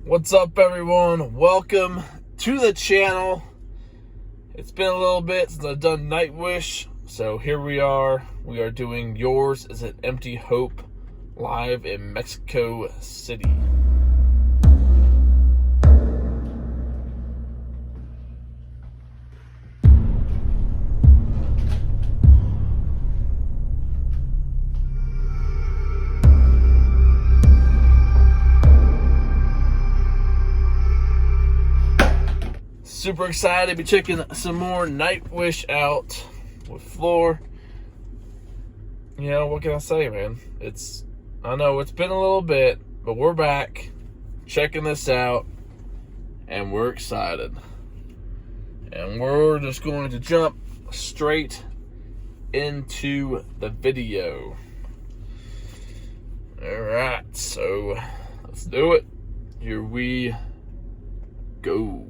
What's up, everyone? Welcome to the channel. It's been a little bit since I've done Nightwish, so here we are. We are doing Yours Is an Empty Hope live in Mexico City. Super excited to be checking some more Nightwish out with Floor. You know, what can I say, man? I know it's been a little bit, but we're back checking this out, and we're excited. And we're just going to jump straight into the video. Alright, so let's do it. Here we go.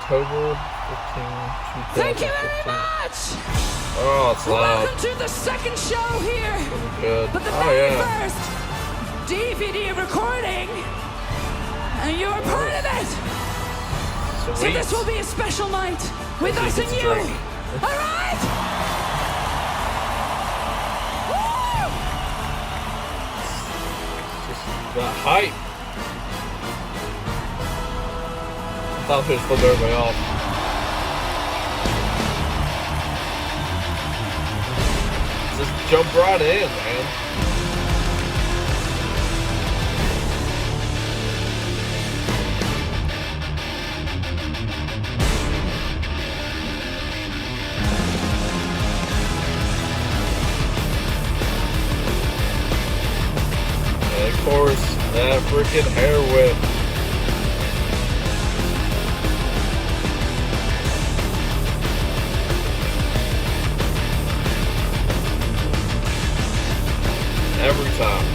October 15, 2015. Thank you very much! Oh, it's loud. Welcome to the second show here! Really good. But the Oh, very yeah. first DVD recording! And you're a part of it! So Sweet. this will be a special night with us and you! Alright? Just the hype. I thought they just flipped everybody off. Just jump right in, man. And of course, that freaking hair whip. Every time.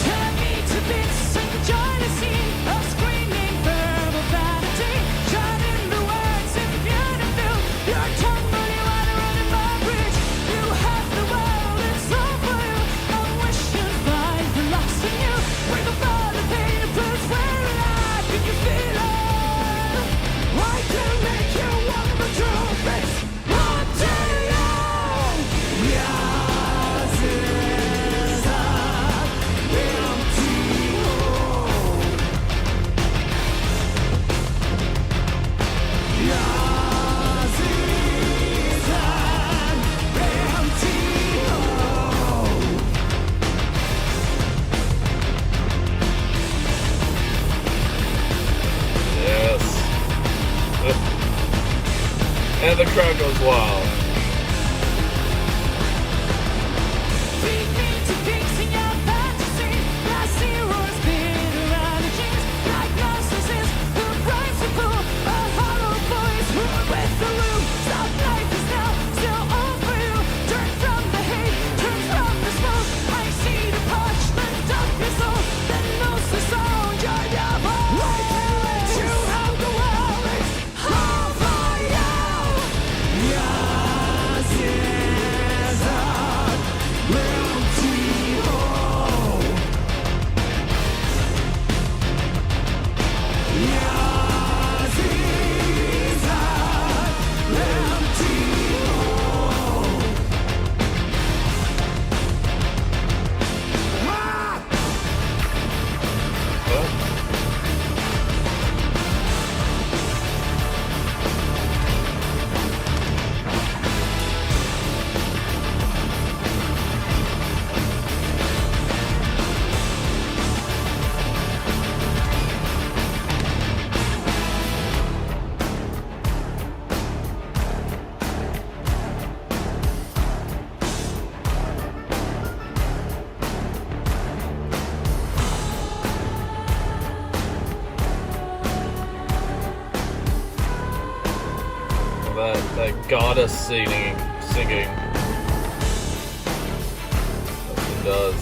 Tear me to bits and join a scene of screaming verbal vanity. Drown in the words if beautiful. Your tongue running water under my bridge. You have the world, it's all for you. I'm wishing find the lost in you. Bring about the pain and proof where alive. Can you feel it? I can make you want the truth. It's up to you. Yours is an empty hole. Yours is an empty hole. Yes. And the crowd goes wild. Beat me to pigs in your fantasy. Glass zeros bit around the jeans. Like narcissists who rise to pull. A hollow voice ruled with the loom. Stop life is now still on for you. Turn from the hate, turn from the smoke. I see the parchment of your soul. That knows the sound you're devil. I can't let you have the world. It's all for you. Yours is an empty hole. Yours is an empty hole. That goddess singing. That's what it does.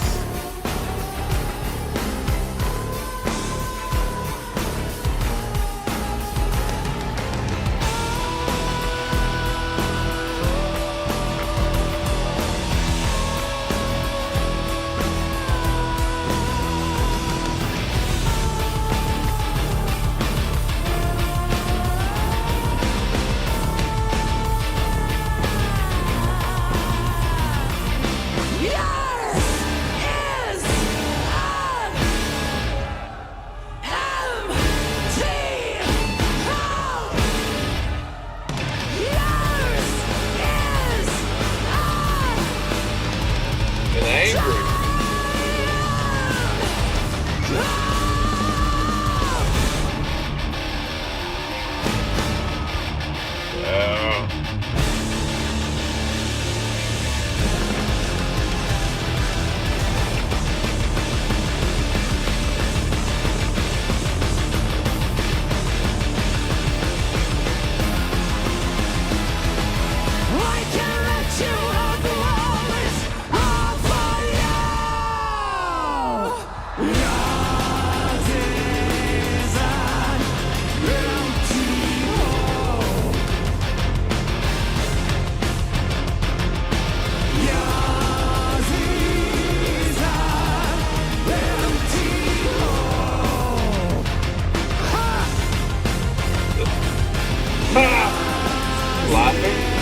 laughing?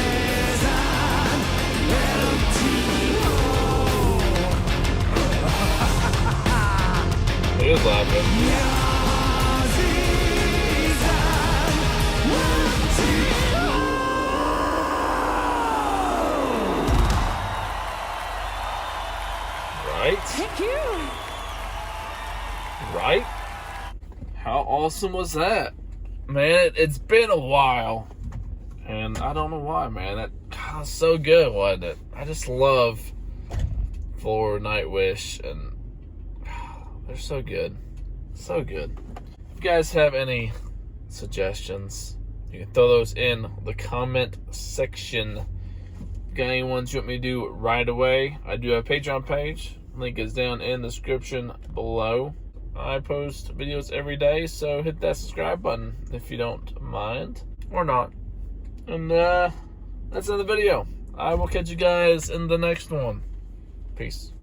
He is laughing. Right? Thank you. Right? How awesome was that? Man, it's been a while. And I don't know why, man. That was so good, wasn't it? I just love Floor, Nightwish, and they're so good. So good. If you guys have any suggestions, you can throw those in the comment section. If you got any ones you want me to do right away, I do have a Patreon page. Link is down in the description below. I post videos every day, so hit that subscribe button if you don't mind, or not. And that's the end of the video. I will catch you guys in the next one. Peace.